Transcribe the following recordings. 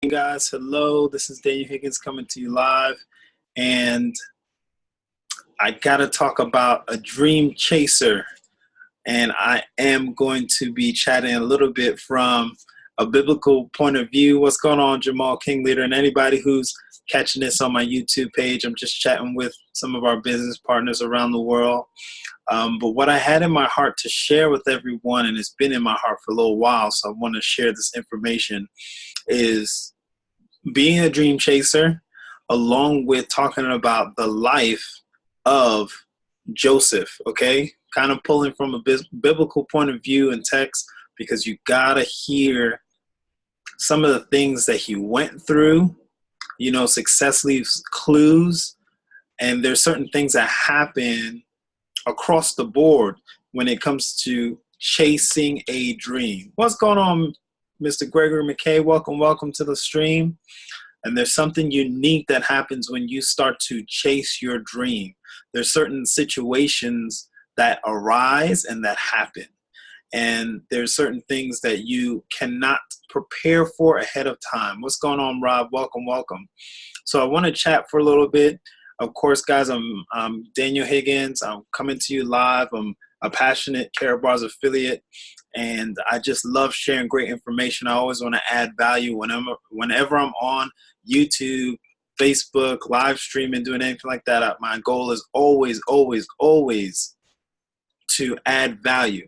Guys, hello, this is Daniel Higgins coming to you live, and I gotta talk about a dream chaser, and I am going to be chatting a little bit from a biblical point of view. What's going on, Jamal King Leader, and anybody who's catching this on my YouTube page? I'm just chatting with some of our business partners around the world. But what I had in my heart to share with everyone, and it's been in my heart for a little while, so I want to share this information, is being a dream chaser, along with talking about the life of Joseph, okay? Kind of pulling from a biblical point of view and text, because you gotta hear some of the things that he went through. You know, success leaves clues, and there's certain things that happen across the board when it comes to chasing a dream. What's going on, Mr. Gregory McKay? Welcome to the stream. And there's something unique that happens when you start to chase your dream. There's certain situations that arise and that happen. And there's certain things that you cannot prepare for ahead of time. What's going on, Rob? Welcome. So I want to chat for a little bit. Of course, guys, I'm Daniel Higgins. I'm coming to you live. I'm a passionate Karatbars affiliate, and I just love sharing great information. I always want to add value whenever I'm on YouTube, Facebook, live streaming, doing anything like that. My goal is always to add value.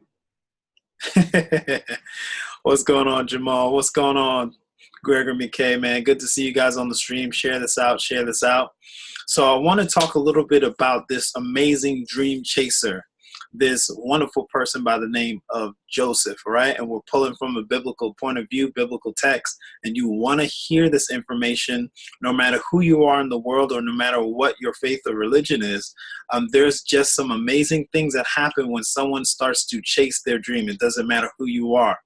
What's going on, Jamal? What's going on, Gregory McKay, man? Good to see you guys on the stream. Share this out. So I want to talk a little bit about this amazing dream chaser, this wonderful person by the name of Joseph, right? And we're pulling from a biblical point of view, biblical text, and you want to hear this information no matter who you are in the world or no matter what your faith or religion is. There's just some amazing things that happen when someone starts to chase their dream. It doesn't matter who you are.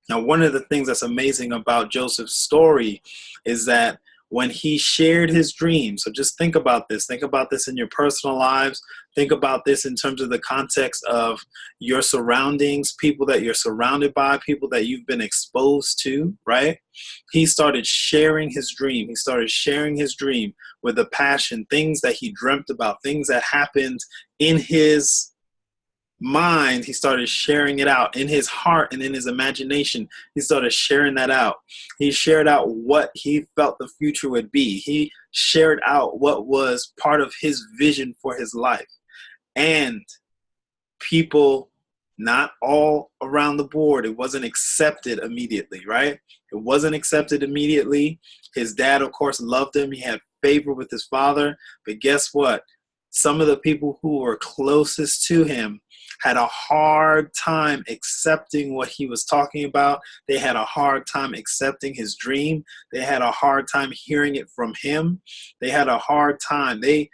Now, one of the things that's amazing about Joseph's story is that when he shared his dream, so just think about this in your personal lives, think about this in terms of the context of your surroundings, people that you're surrounded by, people that you've been exposed to, right? He started sharing his dream. He started sharing his dream with a passion, things that he dreamt about, things that happened in his mind. He started sharing it out in his heart and in his imagination. He started sharing that out. He shared out what he felt the future would be. He shared out what was part of his vision for his life. And people, not all around the board, it wasn't accepted immediately, right? It wasn't accepted immediately. His dad, of course, loved him. He had favor with his father. But guess what? Some of the people who were closest to him had a hard time accepting what he was talking about. They had a hard time accepting his dream. They had a hard time hearing it from him. They had a hard time. They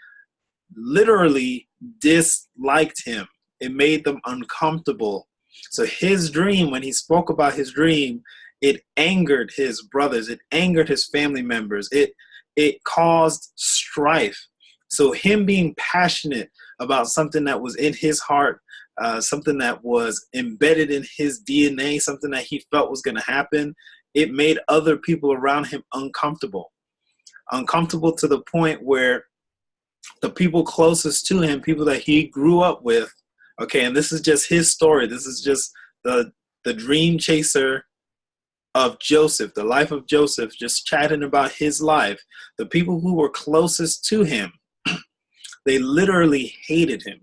literally disliked him. It made them uncomfortable. So his dream, when he spoke about his dream, it angered his brothers. It angered his family members. It caused strife. So him being passionate about something that was in his heart, something that was embedded in his DNA, something that he felt was going to happen, it made other people around him uncomfortable. Uncomfortable to the point where the people closest to him, people that he grew up with, okay, and this is just his story. This is just the dream chaser of Joseph, the life of Joseph, just chatting about his life. The people who were closest to him, they literally hated him.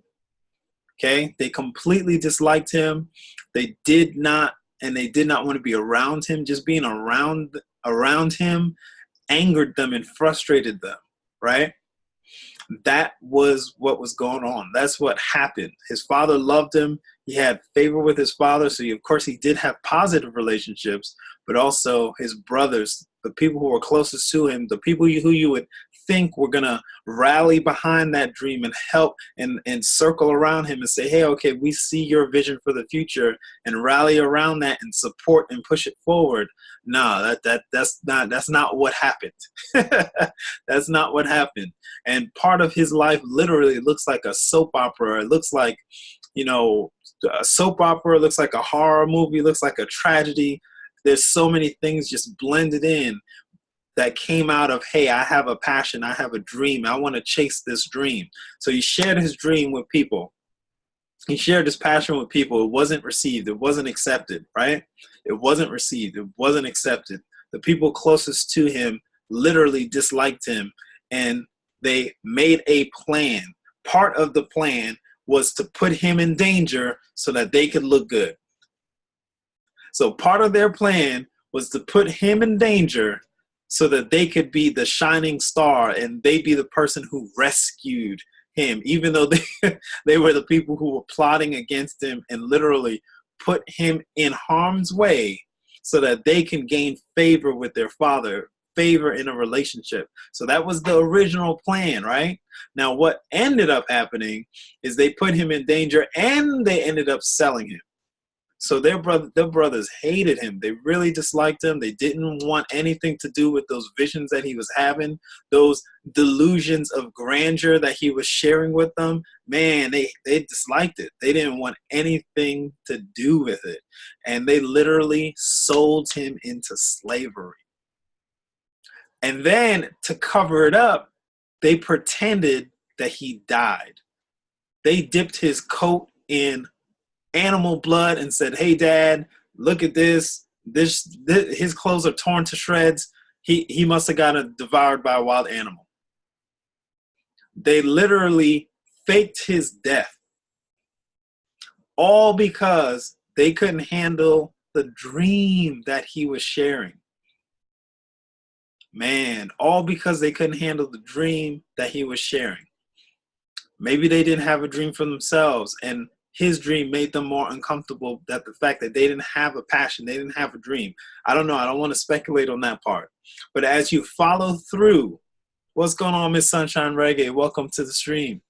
Okay, they completely disliked him. They did not want to be around him. Just being around him angered them and frustrated them, right? That was what was going on. That's what happened. His father loved him. He had favor with his father. So of course he did have positive relationships, but also his brothers, the people who were closest to him, the people who you would think were going to rally behind that dream and help and circle around him and say, hey, okay, we see your vision for the future, and rally around that and support and push it forward. No, that's not what happened. That's not what happened. And part of his life literally looks like a soap opera. It looks like, a soap opera, looks like a horror movie, looks like a tragedy. There's so many things just blended in that came out of, hey, I have a passion, I have a dream, I want to chase this dream. So he shared his dream with people. He shared his passion with people. It wasn't received. It wasn't accepted, right? It wasn't received. It wasn't accepted. The people closest to him literally disliked him, and they made a plan. Part of the plan was to put him in danger so that they could look good. So part of their plan was to put him in danger so that they could be the shining star and they'd be the person who rescued him, even though they were the people who were plotting against him and literally put him in harm's way so that they can gain favor with their father, favor in a relationship. So that was the original plan, right? Now, what ended up happening is they put him in danger and they ended up selling him. So their brothers hated him. They really disliked him. They didn't want anything to do with those visions that he was having, those delusions of grandeur that he was sharing with them. Man, they disliked it. They didn't want anything to do with it. And they literally sold him into slavery. And then to cover it up, they pretended that he died. They dipped his coat in animal blood and said, hey, Dad, look at this. His clothes are torn to shreds. He must have gotten devoured by a wild animal. They literally faked his death, all because they couldn't handle the dream that he was sharing. Man, all because they couldn't handle the dream that he was sharing. Maybe they didn't have a dream for themselves, and his dream made them more uncomfortable, that the fact that they didn't have a passion, they didn't have a dream. I don't know. I don't want to speculate on that part. But as you follow through, what's going on, Miss Sunshine Reggae? Welcome to the stream.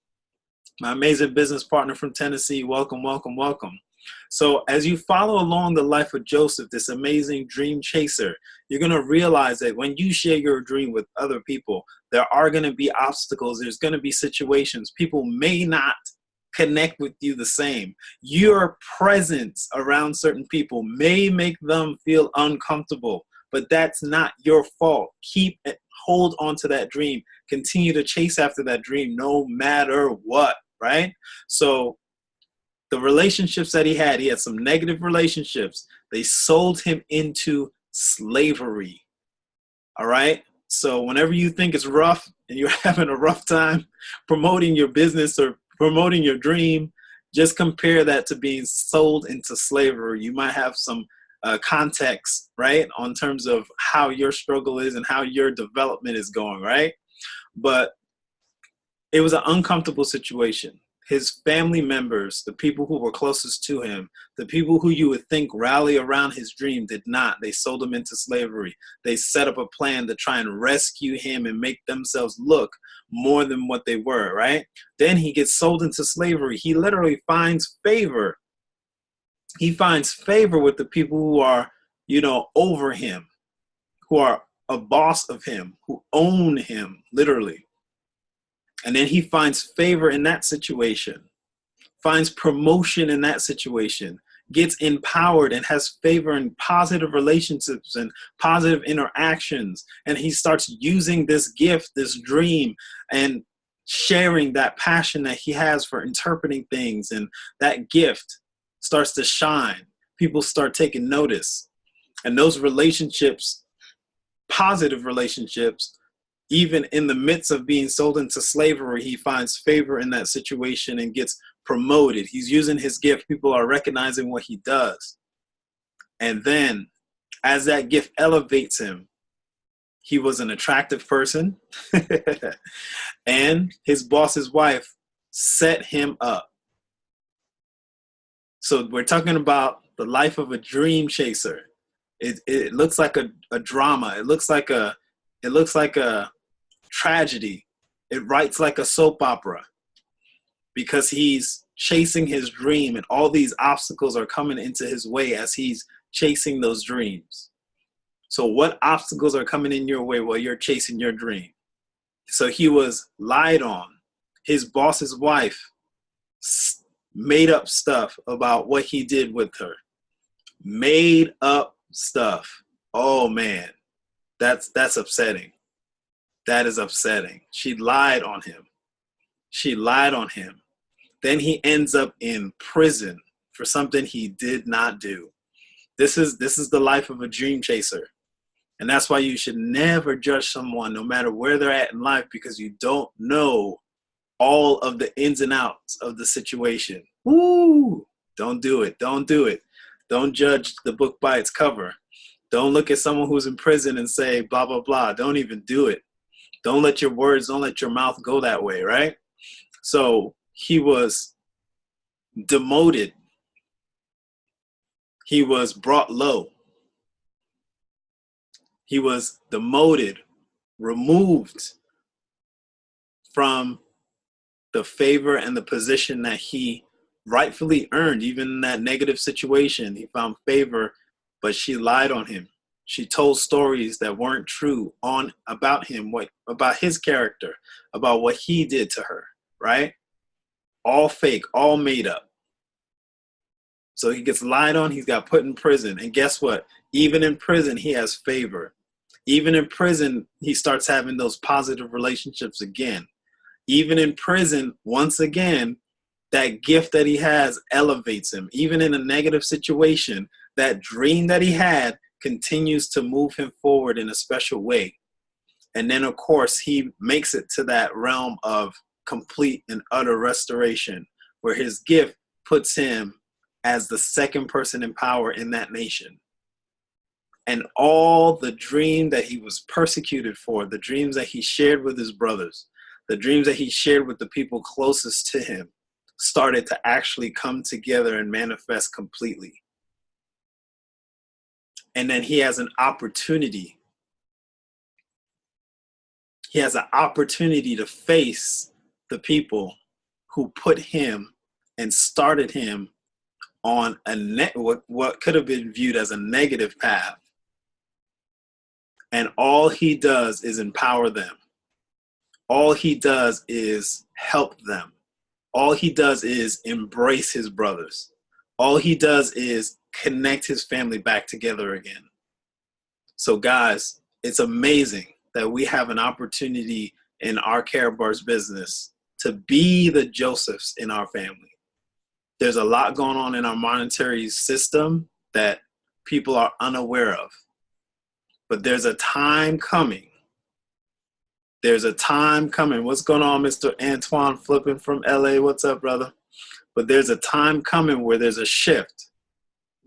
My amazing business partner from Tennessee, welcome, welcome, welcome. So as you follow along the life of Joseph, this amazing dream chaser, you're going to realize that when you share your dream with other people, there are going to be obstacles. There's going to be situations. People may not connect with you the same. Your presence around certain people may make them feel uncomfortable, but that's not your fault. Hold on to that dream. Continue to chase after that dream no matter what, right? So the relationships that he had some negative relationships. They sold him into slavery. All right? So whenever you think it's rough and you're having a rough time promoting your business or promoting your dream, just compare that to being sold into slavery. You might have some context, right, on terms of how your struggle is and how your development is going, right? But it was an uncomfortable situation. His family members, the people who were closest to him, the people who you would think rally around his dream, did not. They sold him into slavery. They set up a plan to try and rescue him and make themselves look more than what they were, right? Then he gets sold into slavery. He literally finds favor. He finds favor with the people who are, over him, who are a boss of him, who own him, literally. And then he finds favor in that situation, finds promotion in that situation, gets empowered and has favor in positive relationships and positive interactions. And he starts using this gift, this dream, and sharing that passion that he has for interpreting things. And that gift starts to shine. People start taking notice. And those relationships, positive relationships, even in the midst of being sold into slavery, he finds favor in that situation and gets promoted. He's using his gift. People are recognizing what he does. And then as that gift elevates him, he was an attractive person and his boss's wife set him up. So we're talking about the life of a dream chaser. It looks like a drama. It looks like a tragedy. It writes like a soap opera because he's chasing his dream and all these obstacles are coming into his way as he's chasing those dreams. So what obstacles are coming in your way while you're chasing your dream? So he was lied on. His boss's wife made up stuff about what he did with her. Made up stuff. Oh man, That's upsetting. That is upsetting. She lied on him. She lied on him. Then he ends up in prison for something he did not do. This is the life of a dream chaser. And that's why you should never judge someone, no matter where they're at in life, because you don't know all of the ins and outs of the situation. Woo! Don't do it. Don't do it. Don't judge the book by its cover. Don't look at someone who's in prison and say, blah, blah, blah. Don't even do it. Don't let your words, don't let your mouth go that way, right? So he was demoted. He was brought low. He was demoted, removed from the favor and the position that he rightfully earned. Even in that negative situation, he found favor, but she lied on him. She told stories that weren't true about him, about his character, about what he did to her, right? All fake, all made up. So he gets lied on, he's got put in prison. And guess what? Even in prison, he has favor. Even in prison, he starts having those positive relationships again. Even in prison, once again, that gift that he has elevates him. Even in a negative situation, that dream that he had continues to move him forward in a special way. And then, of course, he makes it to that realm of complete and utter restoration, where his gift puts him as the second person in power in that nation. And all the dream that he was persecuted for, the dreams that he shared with his brothers, the dreams that he shared with the people closest to him, started to actually come together and manifest completely. And then he has an opportunity. He has an opportunity to face the people who put him and started him on what could have been viewed as a negative path. And all he does is empower them. All he does is help them. All he does is embrace his brothers. All he does is connect his family back together again. So guys, it's amazing that we have an opportunity in our Karatbars business to be the Josephs in our family. There's a lot going on in our monetary system that people are unaware of. But there's a time coming. There's a time coming. What's going on, Mr. Antoine Flippin from LA? What's up, brother? But there's a time coming where there's a shift.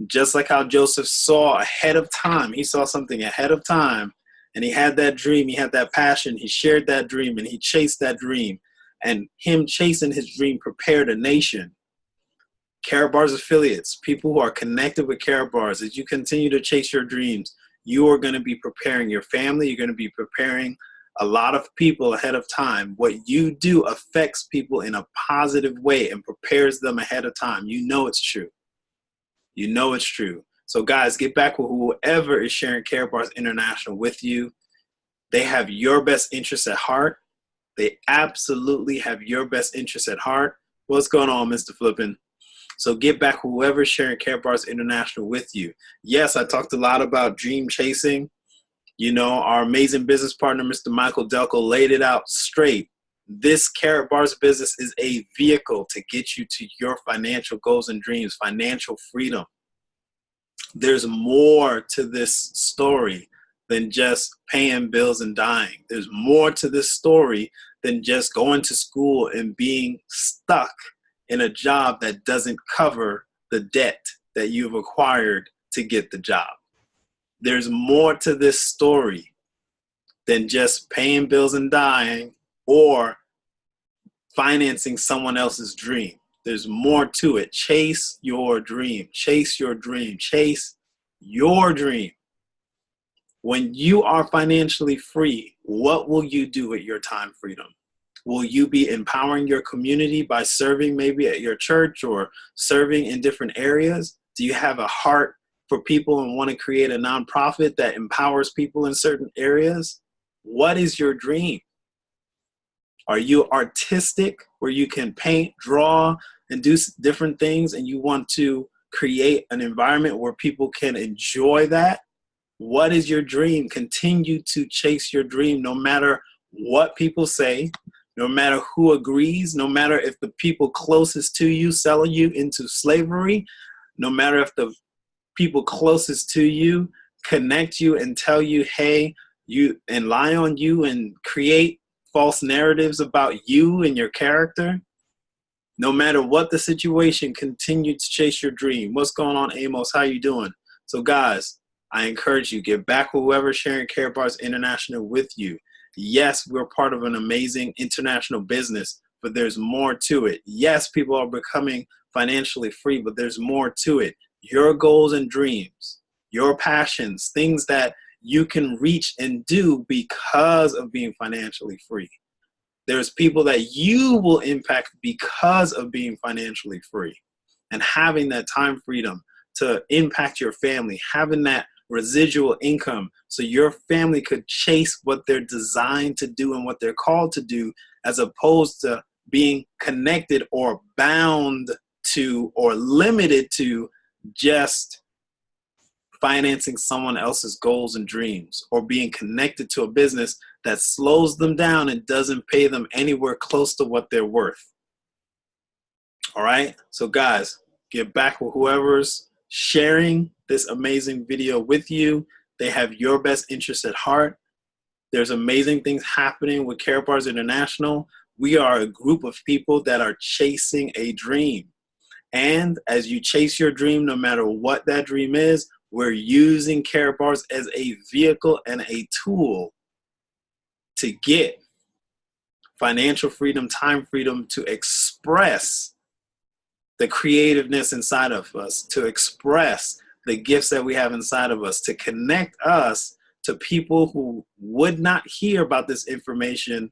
Just like how Joseph saw ahead of time. He saw something ahead of time, and he had that dream. He had that passion. He shared that dream, and he chased that dream. And him chasing his dream prepared a nation. Karatbars affiliates, people who are connected with Karatbars, as you continue to chase your dreams, you are going to be preparing your family. You're going to be preparing a lot of people ahead of time. What you do affects people in a positive way and prepares them ahead of time. You know it's true. You know it's true. So guys, get back with whoever is sharing Karatbars International with you. They have your best interests at heart. They absolutely have your best interests at heart. What's going on, Mr. Flippin? So get back whoever's sharing Karatbars International with you. Yes, I talked a lot about dream chasing. You know, our amazing business partner, Mr. Michael Delco, laid it out straight. This Karatbars business is a vehicle to get you to your financial goals and dreams, financial freedom. There's more to this story than just paying bills and dying. There's more to this story than just going to school and being stuck in a job that doesn't cover the debt that you've acquired to get the job. There's more to this story than just paying bills and dying or financing someone else's dream. There's more to it. Chase your dream. Chase your dream. Chase your dream. When you are financially free, what will you do with your time freedom? Will you be empowering your community by serving maybe at your church or serving in different areas? Do you have a heart for people and want to create a nonprofit that empowers people in certain areas? What is your dream? Are you artistic where you can paint, draw, and do different things, and you want to create an environment where people can enjoy that? What is your dream? Continue to chase your dream no matter what people say, no matter who agrees, no matter if the people closest to you sell you into slavery, no matter if the people closest to you connect you and tell you, hey, you, and lie on you and create false narratives about you and your character. No matter what the situation, continue to chase your dream. What's going on, Amos? How you doing? So guys, I encourage you, get back with whoever's sharing Karatbars International with you. Yes, we're part of an amazing international business, but there's more to it. Yes, people are becoming financially free, but there's more to it. Your goals and dreams, your passions, things that you can reach and do because of being financially free. There's people that you will impact because of being financially free and having that time freedom to impact your family, having that residual income so your family could chase what they're designed to do and what they're called to do, as opposed to being connected or bound to or limited to just financing someone else's goals and dreams, or being connected to a business that slows them down and doesn't pay them anywhere close to what they're worth. All right, so guys, get back with whoever's sharing this amazing video with you. They have your best interest at heart. There's amazing things happening with Karatbars International. We are a group of people that are chasing a dream. And as you chase your dream, no matter what that dream is, we're using Karatbars as a vehicle and a tool to get financial freedom, time freedom, to express the creativeness inside of us, to express the gifts that we have inside of us, to connect us to people who would not hear about this information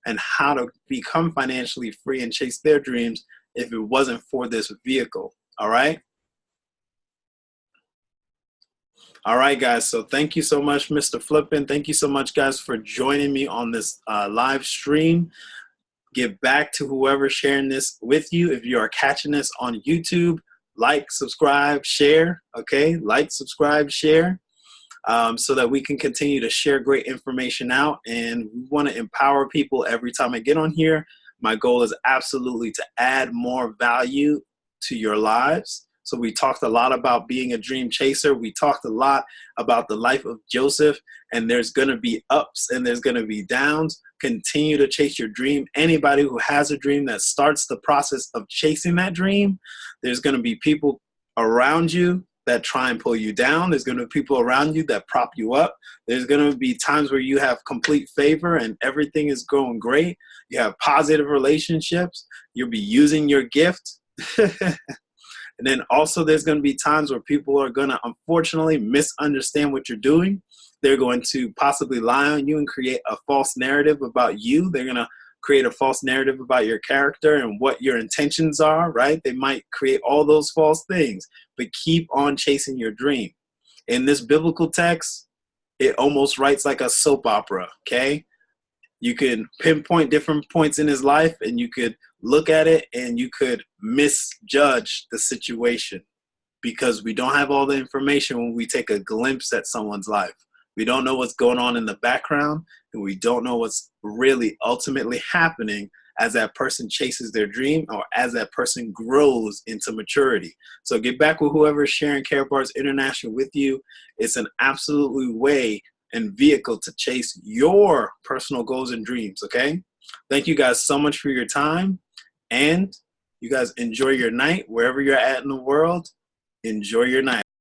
and how to become financially free and chase their dreams if it wasn't for this vehicle. All right? All right, guys. So thank you so much, Mr. Flippin. Thank you so much, guys, for joining me on this live stream. Get back to whoever's sharing this with you. If you are catching this on YouTube, like, subscribe, share. Okay, like, subscribe, share, so that we can continue to share great information out. And we want to empower people every time I get on here. My goal is absolutely to add more value to your lives. So we talked a lot about being a dream chaser. We talked a lot about the life of Joseph, and there's going to be ups and there's going to be downs. Continue to chase your dream. Anybody who has a dream that starts the process of chasing that dream, there's going to be people around you that try and pull you down. There's going to be people around you that prop you up. There's going to be times where you have complete favor and everything is going great. You have positive relationships. You'll be using your gift. And then also there's going to be times where people are going to unfortunately misunderstand what you're doing. They're going to possibly lie on you and create a false narrative about you. They're going to create a false narrative about your character and what your intentions are, right? They might create all those false things, but keep on chasing your dream. In this biblical text, it almost writes like a soap opera, okay? You can pinpoint different points in his life and you could look at it and you could misjudge the situation, because we don't have all the information when we take a glimpse at someone's life. We don't know what's going on in the background, and we don't know what's really ultimately happening as that person chases their dream or as that person grows into maturity. So get back with whoever is sharing Karatbars International with you. It's an absolutely way and vehicle to chase your personal goals and dreams, okay? Thank you guys so much for your time, and you guys enjoy your night wherever you're at in the world. Enjoy your night.